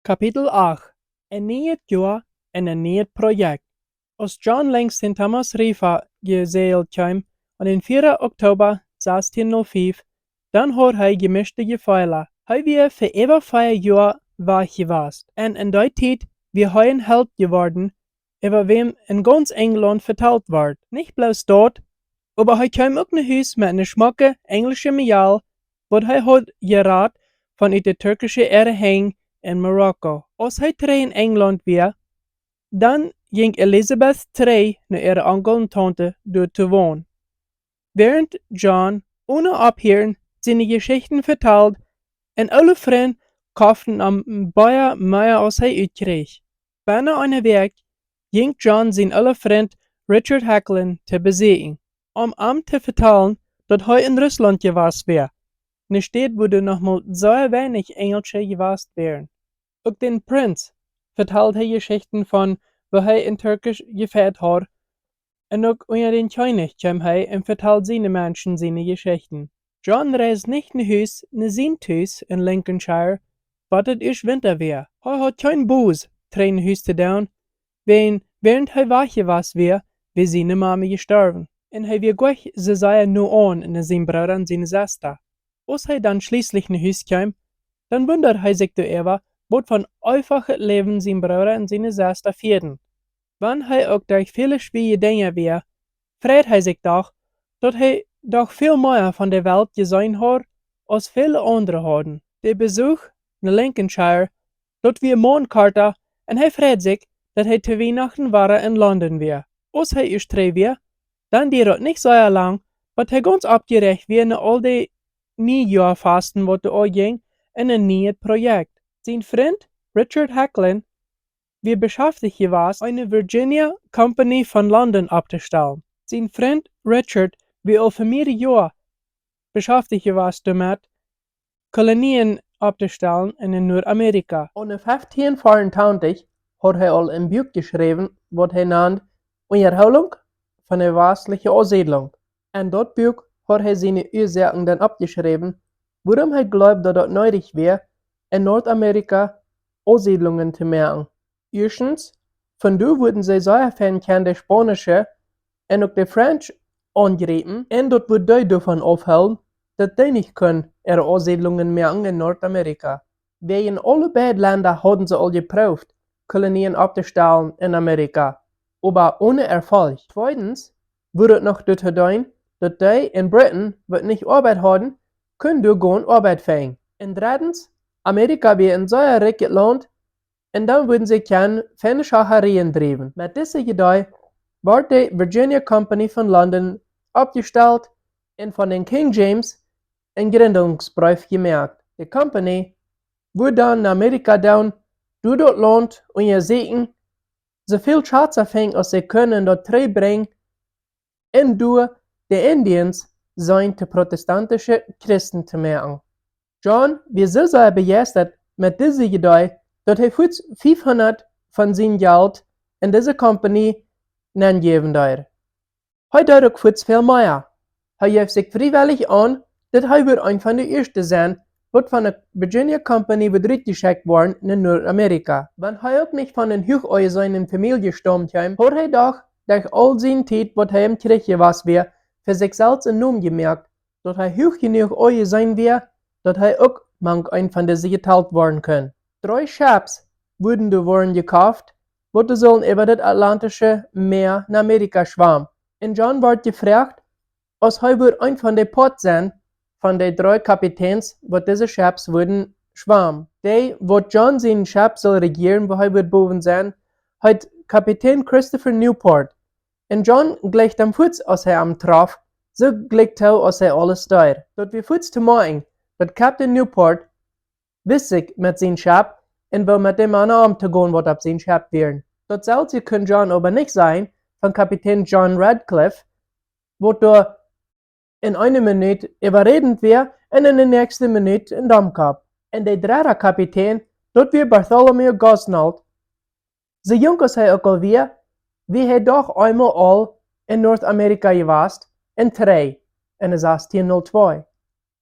Kapitel 8. Een nieuw jaar en een nieuw project. Als John langs St. Thomas River gezeild kwam, aan den 4. oktober 1605, dan had hij gemischte gevoelens. Hij weer voor over 5 jaar weg geweest. En in die tijd weer hij een held geworden, über wem in ganz Engeland verteld wordt. Nicht bloß dort, aber hij kwam ook naar huis met een schmakke englische mail, wat hij had geraad vanuit de Turkische erhang in Marokko. Als hij terug in Engeland weer, dan ging Elizabeth terug naar haar onkel en tante door te wonen. Während John ohne Abhören seine Geschichten vertelt en alle vrienden kauften am Bayer mehr als hij uitkreeg. Bijna eine Week ging John zijn alle vriend Richard Hacklin te bezoeken, om te vertellen dat hij in Rusland geweest wäre. Eine Stadt, wo noch mal sehr wenig Engelsche geweest wären. Ook den Prinz vertelt hij Geschichten von, wo hij in Türkisch gefeiert hat, en ook unter den König kam hij en vertelt seine Menschen seine Geschichten. John reist nicht nach Huis, naar zijn thuis in Lincolnshire, wat het is winter weer. Hij had kein Boos, train Huis te doen, während hij weg geweest weer, wie seine Mama gestorben. En hij weer gleich ze zei nu aan in zijn Bruder en zijn Schwester. Als hij dan schließlich nach Huis kam, dann wundert hij zich darüber, wat van einfache Leben zijn Bruder en zijn Schwester vierden. Wann hij ook durch viele schwierige Dinge weer, freut hij zich doch, dat hij doch veel meer van der Welt gezien had, als viele andere hadden. De bezoek naar Lincolnshire, dat weer Mondkarten, en hij freut zich, dat hij te Weihnachten waren in Londen weer. Als hij is terug weer, dan deed het niet zo lang, wat hij ganz opgerecht weer naar al die Nieuwjaarfasten wat er al ging, en een nieuw project. Zijn vriend Richard Hacklin weer beschäftigt geweest, eine Virginia Company von London abzustellen. Sein Freund Richard weer al voor mehrere Jahre beschäftigt geweest damit, Kolonien abzustellen in Noord-Amerika. In 1524 had hij al een boek geschreven, wat hij naamde Onderhouding van de westelijke Aussiedlung. En dat boek had hij zijn oorzaken dan opgeschreven, waarom hij gelooft dat het nodig weer in Noord-Amerika Aussiedlungen te maken. Eerstens, van daar worden zij zeer van de Spanische en ook de French aangegrepen, en dat wordt die daarvan afhouden dat die niet kunnen Aussiedlungen maken in Noord-Amerika. Wij in alle beide landen hadden ze al geproefd, kolonien op te stellen in Amerika, aber ohne Erfolg. Zweitens, wordt het nog door gedaan dat die in Britain, wat niet arbeid hadden, kunnen door gewoon arbeid vinden. En drittens, Amerika weer een zeer rijk land, en dan würden sie keine feine Schacherien drijven. Met deze idee wordt de Virginia Company van London opgesteld en van den King James een gründungsbrief gemaakt. De company wordt dan naar Amerika doen, door dat land onderzoeken, zoveel Schatze vangen als ze kunnen dat terugbrengen, en door de Indians zijn te protestantische Christen te maken. John was zo zeer begeisterd met deze idee, dat hij 500 van zijn geld in deze compagnie geven deed. Hij deed ook veel meer. Hij geeft zich vrijwillig aan dat hij weer een van de eerste zijn, wat van de Virginia Company wordt uitgeschickt worden in Noord-Amerika. Want hij ook niet van een hoog uit zijn familie stammt, had hij toch durch al zijn tijd wat hij hem kreeg was weer, voor zichzelf een naam gemerkt, dat hij hoog genoeg uit zijn weer, dat hij ook mank een van deze geteld worden kan. 3 Ships wurden door worden gekauft, wat er sollen über das Atlantische Meer naar Amerika schwammen. En John wordt gevraagd, als hij wordt een van de pot zijn, van de 3 Kapiteins, wat deze Ships worden schwammen. Die, wat John zijn Ship zal regieren, waar hij wordt boven zijn, heet Kapitein Christopher Newport. En John gleicht am voets als hij hem traf, zo gleicht hij als hij alles deed. Dat we voets te maken, dat Captain Newport wist zich met zijn Schap en wil met dem aan te gaan wat op zijn Schap wären. Datzelfde kan John aber nicht zijn van kapitein John Radcliffe, wat door in eine minuut überredend weer en in de nächste minuut een damkap. En de derde kapitein, dat weer Bartholomew Gosnold. Zo jong als hij ook alweer, wie hij doch eenmaal al in Noord-Amerika geweest, en 3 in de 1602.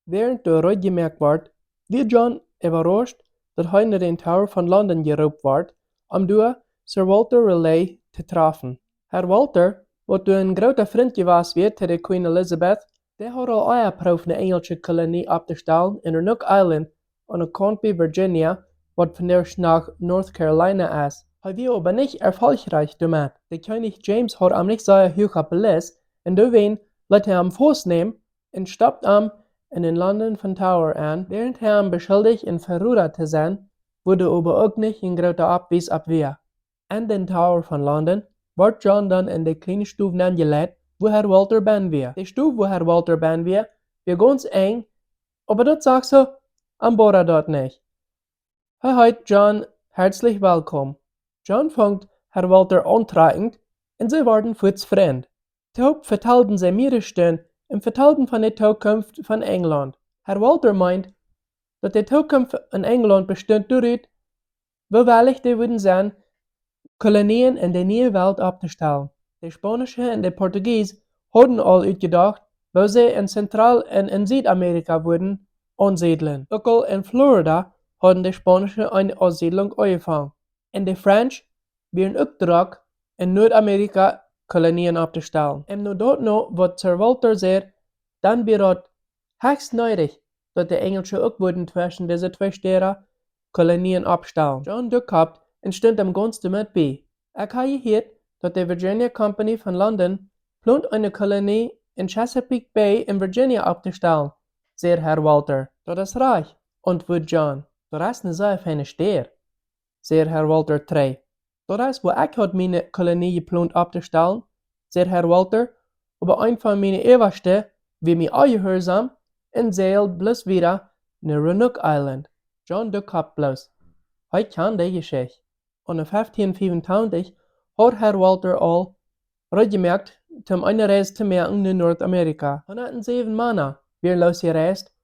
Während de uitgemerkt wordt, wie John überrascht, dat hij naar den Tower van Londen geroepen werd, om door Sir Walter Raleigh te treffen. Herr Walter, wat door een grote vriend geweest werd tegen Queen Elizabeth, die had al aangeproefd een Engelse kolonie op te stellen in Roanoke Island aan de kant bij Virginia, wat vandaag nach North Carolina is. Hij was aber nicht erfolgreich damit. Der König James had hem nicht sehr hoch belist, en deswegen liet hij hem vastnemen en stapte hem in den London van Tower aan, während hij hem beschuldigt in Verräter te zijn, wurde aber ook nicht een grote Abweis op weer. En den Tower van London wordt John dan in de kleine stoef neergelegd, wo Herr Walter ben weer. De stoef wo Herr Walter ben weer ganz eng, aber dat sagt so, am Bora dort nicht. Hij heet John herzlich willkommen. John fängt Herr Walter antrekkend en sie worden voets vriend. Daarop vertelden zij meerdersteun en vertelden van de toekomst van Engeland. Herr Walter meint dat de toekomst in Engeland bestond daaruit, hoe wellig die würden zijn, kolonieën in de nieuwe wereld op te stellen. De Spanische en de Portugees hadden al uitgedacht, wo ze in Centraal- en in Zuid-Amerika würden ansiedeln. Ook al in Florida hadden de Spanische eine Ansiedlung angefangen. En de French werden ook druk in Noord-Amerika kolonieën op te stellen. En nu dat nou wat Sir Walter zei, dan werd het hoogst nodig dat de Engelsen ook würden tussen deze twee steden kolonieën opstellen. John Duckhart en stond hem ganz met bij. Ik heb gehoord dat de Virginia Company van London plant een kolonie in Chesapeake Bay in Virginia op te stellen, zei Herr Walter. Dat is reich, antwoordde John. Dat is een zeer fijne stad, zei Herr Walter 3. Dat is waar ik had mijn kolonie geplant op te stellen, zei Herr Walter, aber een van mijn eerste wie mij aangehoorzaam en zeilt bloos weer naar Roanoke Island. John Duckhart bloos. Hij kan die geschichte. En in 1525 had Herr Walter al gemerkt om een reis te maken naar Noord-Amerika. 107 mannen weer losgereisd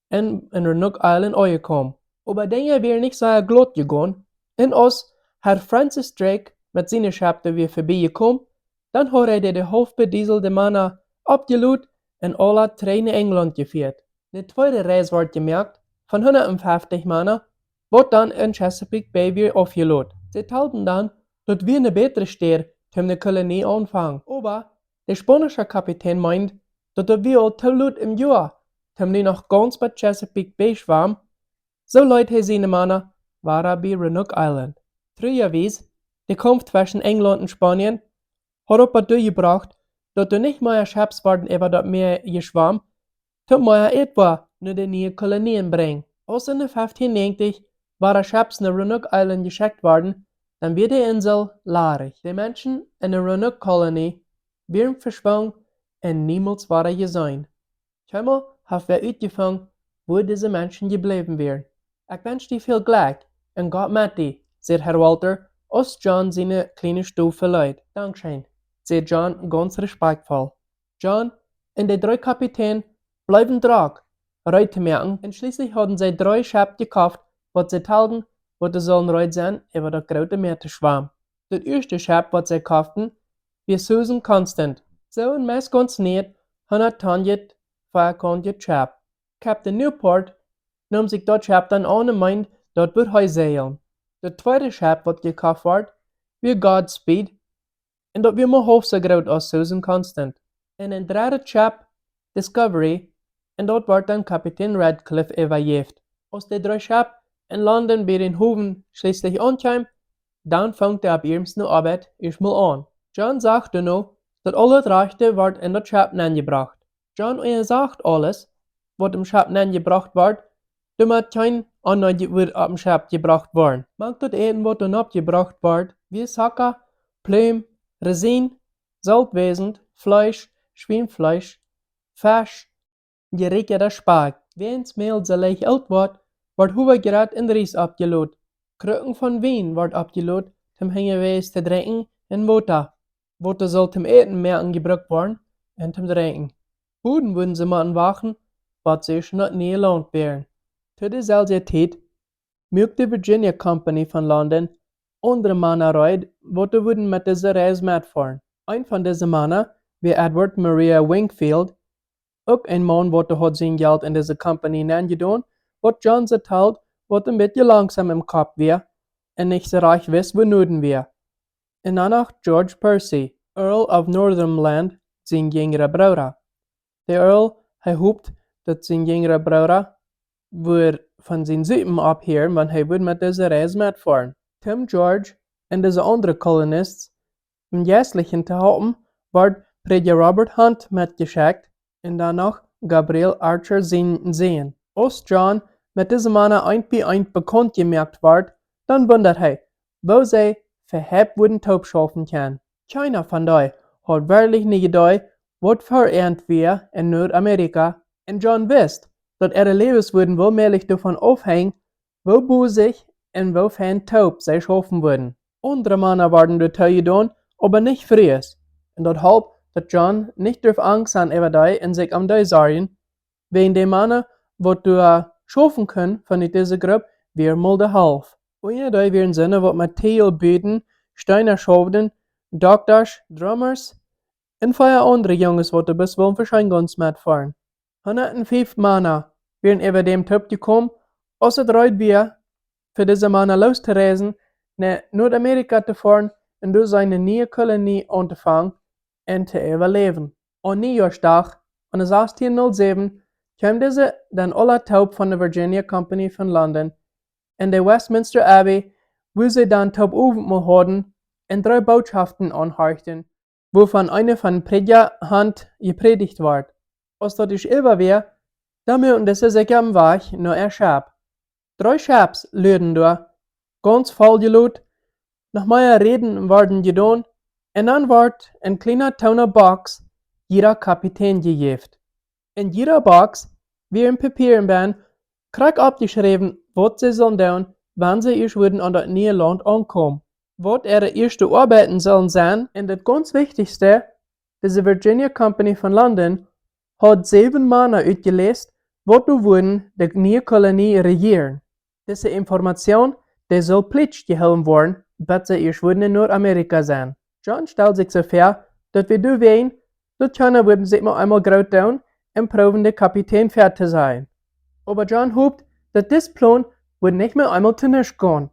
en in Roanoke Island aangekomen. Aber dingen weer niet zo glad gegaan. En als Herr Francis Drake met zijn schapte weer voorbij gekomen, dan had hij de hoofdbedieselde mannen opgelood en alle treinen Engeland gevierd. De tweede reis wordt gemerkt van 150 mannen, wordt dan in Chesapeake Bay weer afgelood. Ze telden dan dat we een betere stad om de kolonie aanvangen. Aber de Spanische kapitein meint dat we al te laat im jaar om die nog ganz bij Chesapeake Bay schwam, zo leidt hij zijn mannen waren bij Roanoke Island. Trouwens, de kampf tussen Engeland en Spanien had op het doorgebracht dat er niet meer scheps worden over dat meer geschwam, tot meer etwa naar de nieuwe kolonieën brengen. Als in de 1590 waren scheps naar Roanoke Island geschickt worden, dan werd de insel leerig. De mensen in de Roanoke kolonie werden verschwunden en niemals waren gezien. Keinmal heeft wij uitgevangen wo deze mensen gebleven waren. Ik wens die veel geluk en God met die, zei Herr Walter, als John zijn kleine stoel verluidt. Dankschön, zei John ganz respektvoll. John en de 3 Kapitein blijven drak, ruit te merken, en schließlich hadden zij 3 Schap gekauft, wat zij telden, wat er sollen ruit zijn, over dat grote meer te schwam. Dat eerste Schap, wat zij kauften, wie Susan Constant. Zo een mes ganz neer, 100 voor Schap. Captain Newport nam zich dat Schap dan aan en meint, dat wordt hij zeilen. De tweede Schap, wat gekauft wordt, wie Godspeed, en dat weer maar half zo groot als Susan Constant. En een derde Schap, Discovery, en dat wordt dan kapitein Radcliffe overgeeft. Als de 3 Schap in London bij den Hoven schließlich aankwam, dan vangt de abiermste arbeid eerstmal aan. John zegt nu dat al het rechte wordt in dat Schap aangebracht. John zegt alles, wat im Schap aangebracht wordt, damit kein ander wordt op een Schap gebracht worden. Maakt dat eten wat dan opgebracht wordt, wie Sacker, Plum, Resin, Saltwesend, Fleisch, Schweinfleisch, Fisch, gereketer Spark. Wens Mehl so leicht alt wordt hoevergerad in Ries abgelood. Krukken van wien wordt abgelood, zum Hängewees te drinken en water. Water soll zum Eten mehr angebracht worden en zum Drinken. Boden würden sie mal wachen, wat sie schon not nie gelohnt wären. Zu derselben Zeit mögt die Virginia Company von London andere Männer reid, wat würden mit dieser Reise mitfahren. Ein von diesen Männern, wie Edward Maria Wingfield, ook een man wat had zijn geld in deze company aangedaan, wat John vertelt, wat een beetje langsam im Kopf weer en nicht so reich wist wo noden wir. En dan noch George Percy, Earl of Northumberland, zijn jongere broer. De Earl, hij hoopt dat zijn jongere broer weer van zijn zuiden abheren, want hij wil met deze reis metfahren. Tim George en deze andere kolonisten im Jästlichen te helpen, wordt Prediger Robert Hunt metgeschickt en dan nog Gabriel Archer zijn Zehen. Als John met deze mannen eind bij eind bekannt gemerkt wordt, dan wundert hij, wo zij verhebt worden taubschaffen kann. Keiner von die hat wirklich nie gedacht, wat verernt wir in Nordamerika, en John wist dat Levenswürden wohlmählich davon aufhängen, wo busig en wo fan taub zij schaffen würden. Andere Männer waren dazu gedaan, aber nicht fries, en dat halp dat John nicht durch Angst an über die en sich am die sorgen, wegen die Männer, wat du schaffen können von dieser Gruppe, wir mal de half. Ohne die wären Sinne, wat mit Theoböden, Steiner Schauben, Doktors, Drummers en viele andere Jungs, wat de bis wollen Verscheingunst mitfahren. 105 Männer wären über dem Typ gekommen, außer drei wir für diese Männer loszureisen, nach Nordamerika zu fahren und durch seine neue Kolonie anzufangen und zu überleben. An Neujahrstag, an 1607, kam diese dann alle taub von der Virginia Company von London in der Westminster Abbey, wo sie dann taub oben hatten und 3 Botschaften anhorchten, wovon eine von Prediger Hand gepredigt wird. Als dat is überwehr, dann möchten diese sich am Weg nur ein Schab. 3 Schabs löden da, ganz voll gelut, nach meiner Reden werden gedaan, und dann wird in kleiner Tauner Box jeder Kapitän gegeben. In jeder Box, wie im Papierenband, krieg abgeschrieben, was sie sollen tun, wenn sie erst würden an das neue Land ankommen. Was ihre erste Arbeiten sollen sein, und das ganz Wichtigste, diese Virginia Company von London hat 7 Männer uitgelesen, wat nu würden die neue Kolonie regieren. Diese Information, die soll plötzlich gehalten worden, bis sie erst würden in Nordamerika sein. John stellt sich so vor, dass wir du wehen, dass keiner würden sich mal einmal groß tun und proben, der Kapitän fertig zu sein. Aber John hofft, dass das Plan wird nicht mehr einmal zu nichts gehen.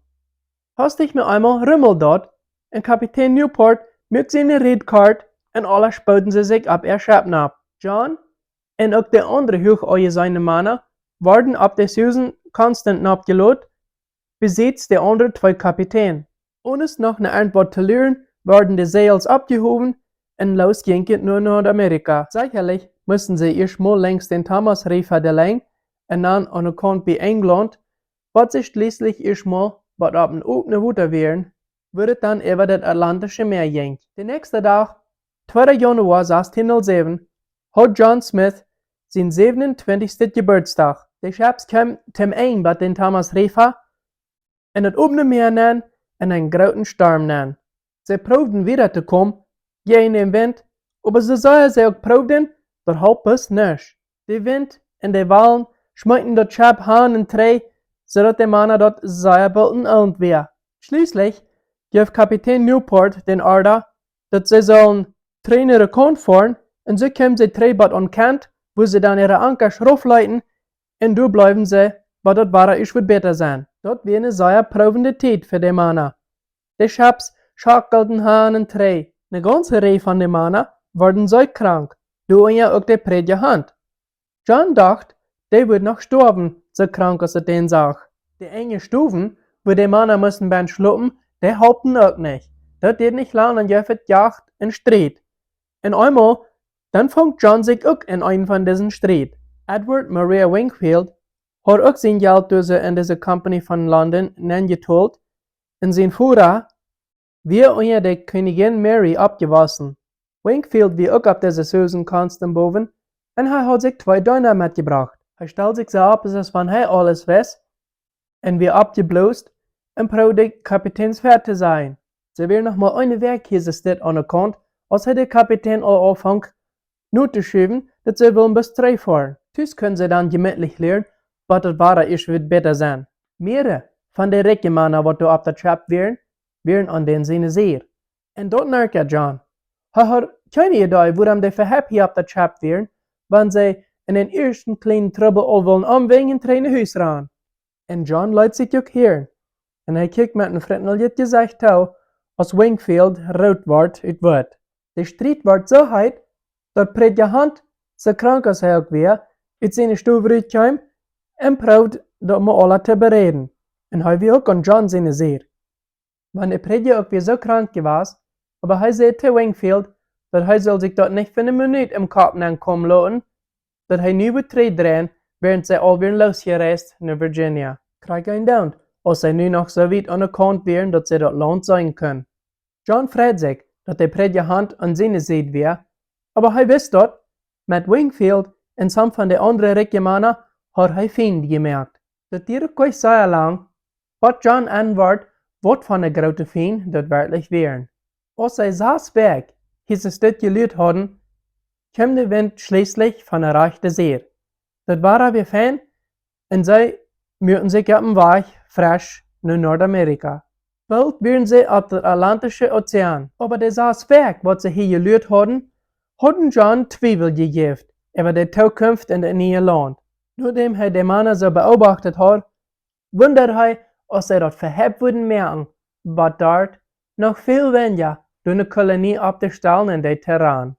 Hast dich mir einmal Rümmel dort, und Kapitän Newport mit seine Redkarte und alle spoten sie sich ab Schapen ab. John en ook de andere hooggezeinde Männer werden ab des Husen konstant abgelot, besitzt de andere 2 Kapitän. Ohne es noch eine Antwort zu lernen, werden die Seils abgehoben und losgingen nur Nordamerika. Sicherlich mussten sie erst mal längs den Thomas-River der Lang und dann an der Kant bei England, was sie schließlich erst mal, was ab dem offenen Wasser wären, würde dann über das Atlantische Meer gehen. Der nächste Tag, 2. Januar 1607, hat John Smith sein 27. Geburtstag. Die Schabs kam zum ein bei den Thomas River und das offene Meer nahen und einen großen Sturm nahen. Sie probten wieder zu kommen, gegen den Wind, aber so sahen sie auch probten, das half es nicht. Der Wind und die Wellen schmeckten das Schab Hahn und Trei, so dass die Männer dort sehr wollten und wir. Schließlich gab Kapitän Newport den Order, dass sie sollen Trainer Kant fahren, und so kommen sie 3 Bad an Kant, wo sie dann ihre Anker schroff leiten, und da bleiben sie, weil dort war es wird besser sein. Dort wäre eine sehr provende Zeit für die Männer. Die Schabs schackelten Hahn und Trei. Eine ganze Reihe von den Männern wurden so krank, du und ja auch der Prediger Hand. John dachte, die wird noch sterben, so krank als er den sah. Die enge Stufen, wo die Männer mussten beim Schluppen, die halten auch nicht. Das geht nicht lang und jeffet Jagd und Streit. Und einmal, dann fängt John sich auch in einen von diesen Streit. Edward Maria Wingfield hat auch sein Geld in diese Company von London nengetult und sein Führer wir unter der Königin Mary abgewaschen. Wingfield wie auch auf diese Susan Constant boven und er hat sich 2 Döner mitgebracht. Er stellt sich so ab, als wenn er alles weiß und wir abgeblost und probt die Kapitänsfährt zu sein. Sie will noch mal eine Werkkäse steht anerkannt, als der Kapitän all anfängt, nur zu schieben, dass sie wollen bis 3 fahren. Tschüss können sie dann gemütlich lernen, was das wahre ist, wird besser sein. Mehrere von den reichen Männern, die auf der Trap wären an den seine sehr. Und dort merkt John. Er hat keine Idee, woran die verhebt hier auf der Trap wären, wenn sie in den ersten kleinen Trouble all wollen anwägen und Haus ran. En John leidt zich ook hier. En hij kijkt met een vriendelijk gezicht toe, als Wingfield rood wordt uit woord. De strijd wordt zo heet, dat Predje Hand, zo krank als hij ook weer, uit zijn stoel uitkwam en probeert dat me alle te bereden. En hij weer ook aan John zijn zeer. Wanneer Predje ook weer zo krank was, aber hij zei te Wingfield, dat hij zal zich dat niet voor een minuut im kop komen laten, dat hij nu moet draaien, während zij alweer losgereisd naar Virginia. Krijg een down, als zij nu nog zo weit aan de kant wären, dat zij dat land zijn kunnen. John freut sich, dat de Predje Hand an seine Seite wäre, aber hij wist dat, met Wingfield en some van de andere Regimenter had hij Feinde gemerkt. Dat duurde kwijt zeer lang, wat John antwoordt, wat van de grote Feind dat werkelijk wären. Als zij 6 Berg dieses Stück gelüht hadden, kam de wind schließlich van de rechte Seite. Dat waren wir fijn, en zij müssen sich op dem Weg frisch naar Nordamerika. Bald wären sie auf der Atlantische Ozean. Aber der 6 Berg, was sie hier gelüht hadden John Zweifel gegeben über die Zukunft in das neue Land. Nachdem hij de Männer so beobachtet hat, wundert hij, als sie das verhebt würden merken, was dort noch viel weniger durch eine Kolonie abzustellen in das Terrain.